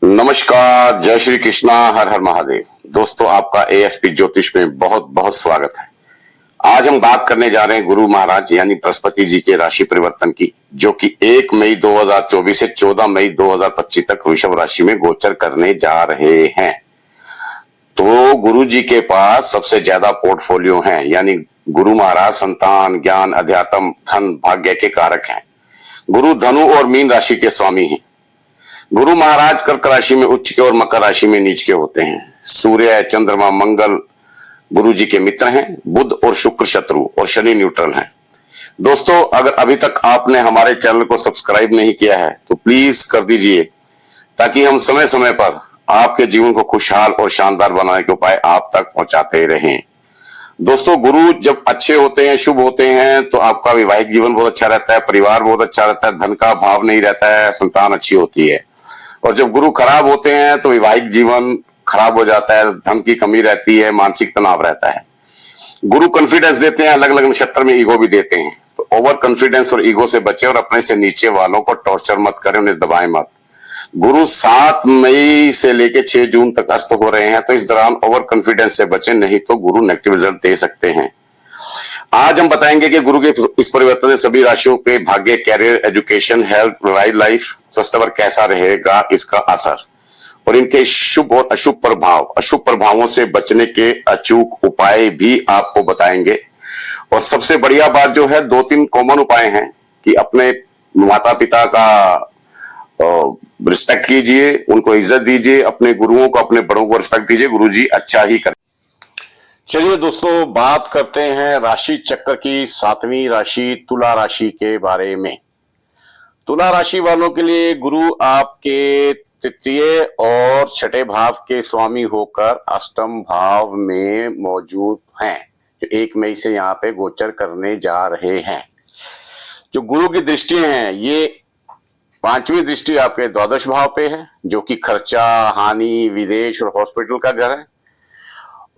नमस्कार, जय श्री कृष्णा, हर हर महादेव। दोस्तों, आपका एएसपी ज्योतिष में बहुत बहुत स्वागत है। आज हम बात करने जा रहे हैं गुरु महाराज यानी बृहस्पति जी के राशि परिवर्तन की, जो कि 1 मई 2024 से 14 मई 2025 तक वृषभ राशि में गोचर करने जा रहे हैं। तो गुरु जी के पास सबसे ज्यादा पोर्टफोलियो हैं, यानी गुरु महाराज संतान, ज्ञान, अध्यात्म, धन, भाग्य के कारक हैं। गुरु धनु और मीन राशि के स्वामी हैं। गुरु महाराज कर्क राशि में उच्च के और मकर राशि में नीच के होते हैं। सूर्य, चंद्रमा, मंगल गुरु जी के मित्र हैं। बुध और शुक्र शत्रु और शनि न्यूट्रल हैं। दोस्तों, अगर अभी तक आपने हमारे चैनल को सब्सक्राइब नहीं किया है तो प्लीज कर दीजिए, ताकि हम समय समय पर आपके जीवन को खुशहाल और शानदार बनाने के उपाय आप तक पहुंचाते रहें। दोस्तों, गुरु जब अच्छे होते हैं, शुभ होते हैं, तो आपका वैवाहिक जीवन बहुत अच्छा रहता है, परिवार बहुत अच्छा रहता है, धन का अभाव नहीं रहता है, संतान अच्छी होती है। और जब गुरु खराब होते हैं तो वैवाहिक जीवन खराब हो जाता है, धन की कमी रहती है, मानसिक तनाव रहता है। गुरु कॉन्फिडेंस देते हैं, अलग अलग नक्षत्र में ईगो भी देते हैं। तो ओवर कॉन्फिडेंस और ईगो से बचे और अपने से नीचे वालों को टॉर्चर मत करें, उन्हें दबाएं मत। गुरु 7 मई से लेकर 6 जून तक अस्त हो रहे हैं, तो इस दौरान ओवर कॉन्फिडेंस से बचें, नहीं तो गुरु नेगेटिव रिजल्ट दे सकते हैं। आज हम बताएंगे कि गुरु के इस परिवर्तन से सभी राशियों पे भाग्य, career, education, health, wildlife, स्वास्थ्य पर कैसा रहेगा इसका असर, और इनके शुभ और अशुभ प्रभाव, अशुभ प्रभावों से बचने के अचूक उपाय भी आपको बताएंगे। और सबसे बढ़िया बात जो है, 2-3 कॉमन उपाय हैं कि अपने माता पिता का रिस्पेक्ट कीजिए, उनको इज्जत दीजिए, अपने गुरुओं को, अपने बड़ों को रिस्पेक्ट दीजिए। गुरु जी अच्छा ही करें। चलिए दोस्तों, बात करते हैं राशि चक्र की 7वीं राशि तुला राशि के बारे में। तुला राशि वालों के लिए गुरु आपके तृतीय और छठे भाव के स्वामी होकर अष्टम भाव में मौजूद हैं, जो 1 मई से यहाँ पे गोचर करने जा रहे हैं। जो गुरु की दृष्टि है, ये 5वीं दृष्टि आपके द्वादश भाव पे है, जो कि खर्चा, हानि, विदेश और हॉस्पिटल का घर है।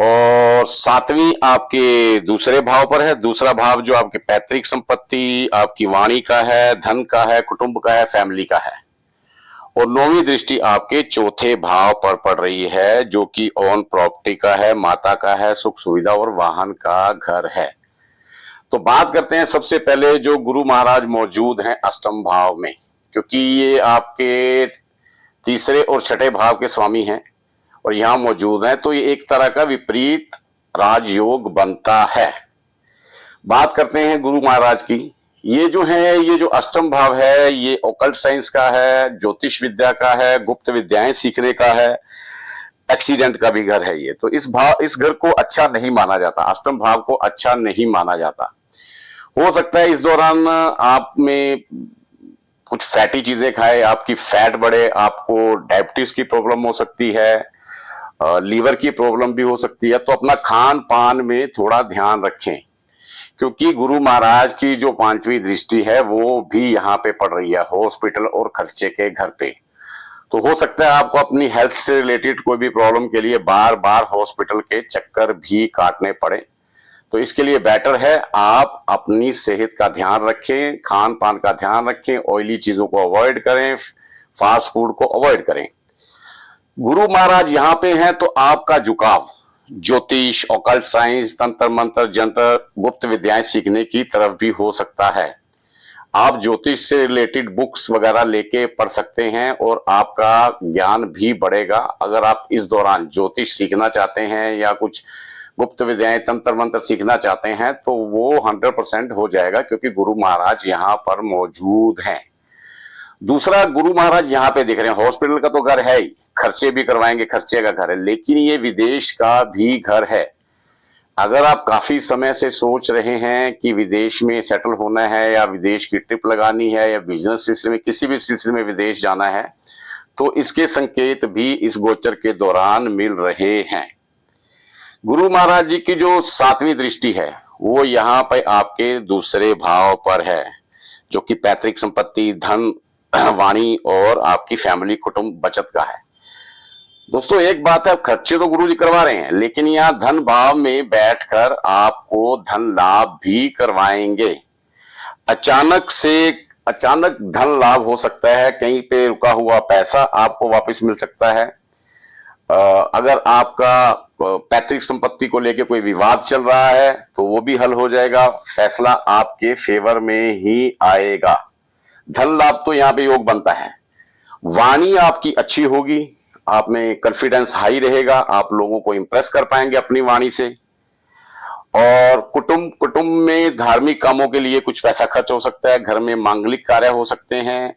और 7वीं आपके दूसरे भाव पर है। दूसरा भाव जो आपके पैतृक संपत्ति, आपकी वाणी का है, धन का है, कुटुंब का है, फैमिली का है। और 9वीं दृष्टि आपके चौथे भाव पर पड़ रही है, जो कि ओन प्रॉपर्टी का है, माता का है, सुख सुविधा और वाहन का घर है। तो बात करते हैं सबसे पहले जो गुरु महाराज मौजूद हैं अष्टम भाव में, क्योंकि ये आपके तीसरे और छठे भाव के स्वामी हैं और यहां मौजूद हैं, तो ये एक तरह का विपरीत राजयोग बनता है। बात करते हैं गुरु महाराज की। ये जो है, ये जो अष्टम भाव है, ये ओकल्ट साइंस का है, ज्योतिष विद्या का है, गुप्त विद्याएं सीखने का है, एक्सीडेंट का भी घर है ये। तो इस घर को अच्छा नहीं माना जाता, अष्टम भाव को अच्छा नहीं माना जाता। हो सकता है इस दौरान आप में कुछ फैटी चीजें खाए, आपकी फैट बढ़े, आपको डायबिटीज की प्रॉब्लम हो सकती है, लीवर की प्रॉब्लम भी हो सकती है। तो अपना खान पान में थोड़ा ध्यान रखें, क्योंकि गुरु महाराज की जो 5वीं दृष्टि है वो भी यहाँ पे पड़ रही है, हॉस्पिटल और खर्चे के घर पे। तो हो सकता है आपको अपनी हेल्थ से रिलेटेड कोई भी प्रॉब्लम के लिए बार बार हॉस्पिटल के चक्कर भी काटने पड़े। तो इसके लिए बेटर है आप अपनी सेहत का ध्यान रखें, खान पान का ध्यान रखें, ऑयली चीजों को अवॉइड करें, फास्ट फूड को अवॉइड करें। गुरु महाराज यहाँ पे हैं तो आपका झुकाव ज्योतिष, ऑकल्ट साइंस, तंत्र मंत्र, जंत्र, गुप्त विद्याएं सीखने की तरफ भी हो सकता है। आप ज्योतिष से रिलेटेड बुक्स वगैरह लेके पढ़ सकते हैं और आपका ज्ञान भी बढ़ेगा। अगर आप इस दौरान ज्योतिष सीखना चाहते हैं या कुछ गुप्त विद्याएं, तंत्र मंत्र सीखना चाहते हैं, तो वो 100% हो जाएगा, क्योंकि गुरु महाराज यहाँ पर मौजूद हैं। दूसरा, गुरु महाराज यहाँ पे दिख रहे हैं, हॉस्पिटल का तो घर है ही, खर्चे भी करवाएंगे, खर्चे का घर है, लेकिन ये विदेश का भी घर है। अगर आप काफी समय से सोच रहे हैं कि विदेश में सेटल होना है या विदेश की ट्रिप लगानी है या बिजनेस सिलसिले में, किसी भी सिलसिले में विदेश जाना है, तो इसके संकेत भी इस गोचर के दौरान मिल रहे हैं। गुरु महाराज जी की जो 7वीं दृष्टि है वो यहाँ पे आपके दूसरे भाव पर है, जो कि पैतृक संपत्ति, धन, वाणी और आपकी फैमिली, कुटुंब, बचत का है। दोस्तों, एक बात है, खर्चे तो गुरु जी करवा रहे हैं, लेकिन यहाँ धन भाव में बैठकर आपको धन लाभ भी करवाएंगे। अचानक से अचानक धन लाभ हो सकता है, कहीं पे रुका हुआ पैसा आपको वापस मिल सकता है। अगर आपका पैतृक संपत्ति को लेकर कोई विवाद चल रहा है तो वो भी हल हो जाएगा, फैसला आपके फेवर में ही आएगा। धन लाभ तो यहाँ पे योग बनता है। वाणी आपकी अच्छी होगी, आप में कॉन्फिडेंस हाई रहेगा, आप लोगों को इंप्रेस कर पाएंगे अपनी वाणी से। और कुटुंब कुटुंब में धार्मिक कामों के लिए कुछ पैसा खर्च हो सकता है, घर में मांगलिक कार्य हो सकते हैं,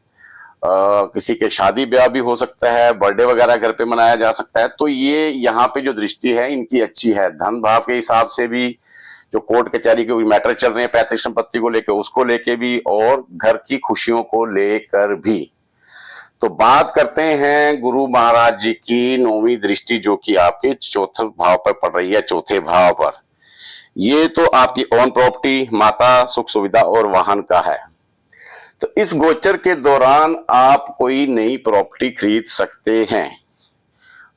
किसी के शादी ब्याह भी हो सकता है, बर्थडे वगैरह घर पे मनाया जा सकता है। तो ये यहाँ पे जो दृष्टि है इनकी अच्छी है। धन भाव के हिसाब से भी जो कोर्ट कचहरी के मैटर चल रहे हैं पैतृक संपत्ति को लेकर, उसको लेके भी, और घर की खुशियों को लेकर भी। तो बात करते हैं गुरु महाराज जी की 9वीं दृष्टि जो कि आपके चौथे भाव पर पड़ रही है, चौथे भाव पर। ये तो आपकी ओन प्रॉपर्टी, माता, सुख सुविधा और वाहन का है। तो इस गोचर के दौरान आप कोई नई प्रॉपर्टी खरीद सकते हैं।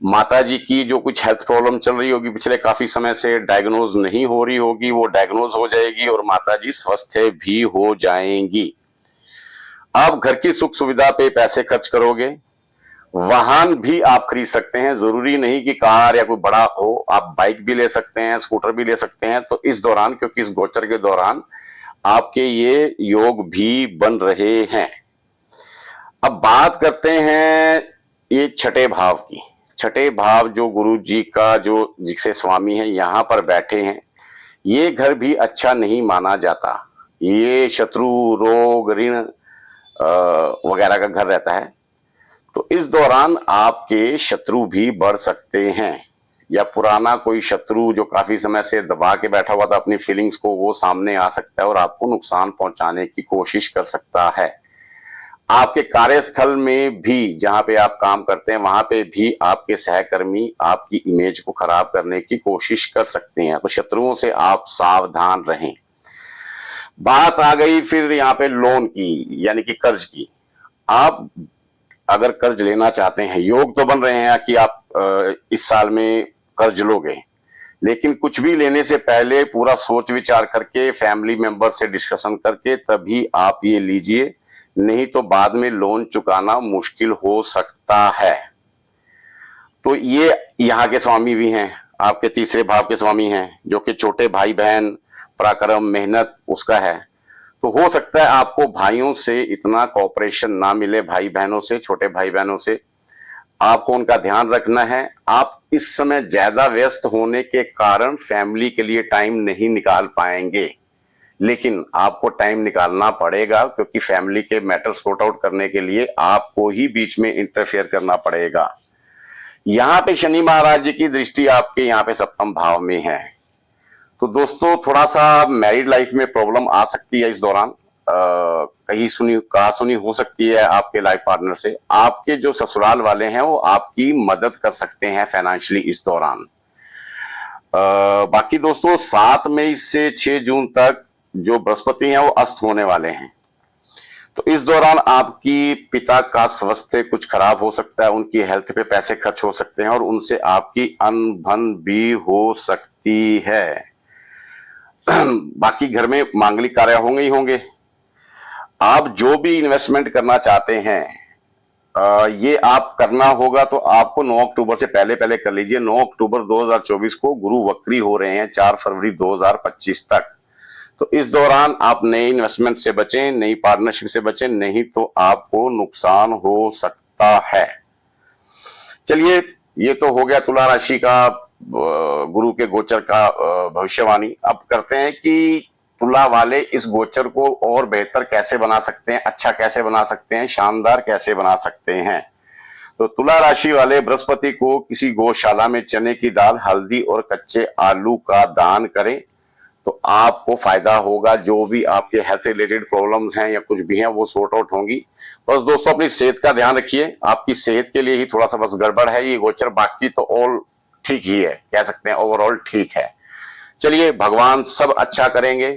माता जी की जो कुछ हेल्थ प्रॉब्लम चल रही होगी पिछले काफी समय से, डायग्नोज नहीं हो रही होगी, वो डायग्नोज हो जाएगी और माता जी स्वस्थ भी हो जाएंगी। आप घर की सुख सुविधा पे पैसे खर्च करोगे। वाहन भी आप खरीद सकते हैं, जरूरी नहीं कि कार या कोई बड़ा हो, आप बाइक भी ले सकते हैं, स्कूटर भी ले सकते हैं। तो इस दौरान, क्योंकि इस गोचर के दौरान आपके ये योग भी बन रहे हैं। अब बात करते हैं ये छठे भाव की। छठे भाव जो गुरु जी का जो जिसे स्वामी है यहां पर बैठे हैं, ये घर भी अच्छा नहीं माना जाता। ये शत्रु, रोग, ऋण वगैरह का घर रहता है। तो इस दौरान आपके शत्रु भी बढ़ सकते हैं, या पुराना कोई शत्रु जो काफी समय से दबा के बैठा हुआ था अपनी फीलिंग्स को, वो सामने आ सकता है और आपको नुकसान पहुंचाने की कोशिश कर सकता है। आपके कार्यस्थल में भी जहां पे आप काम करते हैं वहां पे भी आपके सहकर्मी आपकी इमेज को खराब करने की कोशिश कर सकते हैं। तो शत्रुओं से आप सावधान रहें। बात आ गई फिर यहाँ पे लोन की, यानी कि कर्ज की। आप अगर कर्ज लेना चाहते हैं, योग तो बन रहे हैं कि आप इस साल में कर्ज लोगे, लेकिन कुछ भी लेने से पहले पूरा सोच विचार करके, फैमिली मेंबर से डिस्कशन करके तभी आप ये लीजिए, नहीं तो बाद में लोन चुकाना मुश्किल हो सकता है। तो ये यहाँ के स्वामी भी हैं, आपके तीसरे भाव के स्वामी हैं, जो कि छोटे भाई बहन, पराक्रम, मेहनत उसका है। तो हो सकता है आपको भाइयों से इतना कॉपरेशन ना मिले, भाई बहनों से, छोटे भाई बहनों से। आपको उनका ध्यान रखना है। आप इस समय ज्यादा व्यस्त होने के कारण फैमिली के लिए टाइम नहीं निकाल पाएंगे, लेकिन आपको टाइम निकालना पड़ेगा, क्योंकि फैमिली के मैटर सॉर्ट आउट करने के लिए आपको ही बीच में इंटरफेयर करना पड़ेगा। यहाँ पे शनि महाराज जी की दृष्टि आपके यहाँ पे सप्तम भाव में है। तो दोस्तों थोड़ा सा मैरिड लाइफ में प्रॉब्लम आ सकती है इस दौरान। कहीं कहा सुनी हो सकती है आपके लाइफ पार्टनर से। आपके जो ससुराल वाले हैं वो आपकी मदद कर सकते हैं फाइनेंशियली इस दौरान। बाकी दोस्तों 7 मई से 6 जून तक जो बृहस्पति हैं वो अस्त होने वाले हैं। तो इस दौरान आपकी पिता का स्वास्थ्य कुछ खराब हो सकता है, उनकी हेल्थ पे पैसे खर्च हो सकते हैं और उनसे आपकी अनबन भी हो सकती है। बाकी घर में मांगलिक कार्य होंगे ही होंगे। आप जो भी इन्वेस्टमेंट करना चाहते हैं ये आप करना होगा तो आपको 9 अक्टूबर से पहले पहले कर लीजिए। 9 अक्टूबर 2024 को गुरु वक्री हो रहे हैं 4 फरवरी 2025 तक। तो इस दौरान आप नए इन्वेस्टमेंट से बचें, नई पार्टनरशिप से बचें, नहीं तो आपको नुकसान हो सकता है। चलिए, ये तो हो गया तुला राशि का गुरु के गोचर का भविष्यवाणी। अब करते हैं कि तुला वाले इस गोचर को और बेहतर कैसे बना सकते हैं, अच्छा कैसे बना सकते हैं, शानदार कैसे बना सकते हैं। तो तुला राशि वाले बृहस्पति को किसी गौशाला में चने की दाल, हल्दी और कच्चे आलू का दान करें तो आपको फायदा होगा। जो भी आपके हेल्थ रिलेटेड प्रॉब्लम्स हैं या कुछ भी हैं वो सॉर्ट आउट होंगी। बस दोस्तों अपनी सेहत का ध्यान रखिए। आपकी सेहत के लिए ही थोड़ा सा बस गड़बड़ है ये गोचर, बाकी तो ऑल ठीक ही है, कह सकते हैं ओवरऑल ठीक है। चलिए, भगवान सब अच्छा करेंगे।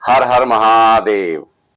हर हर महादेव।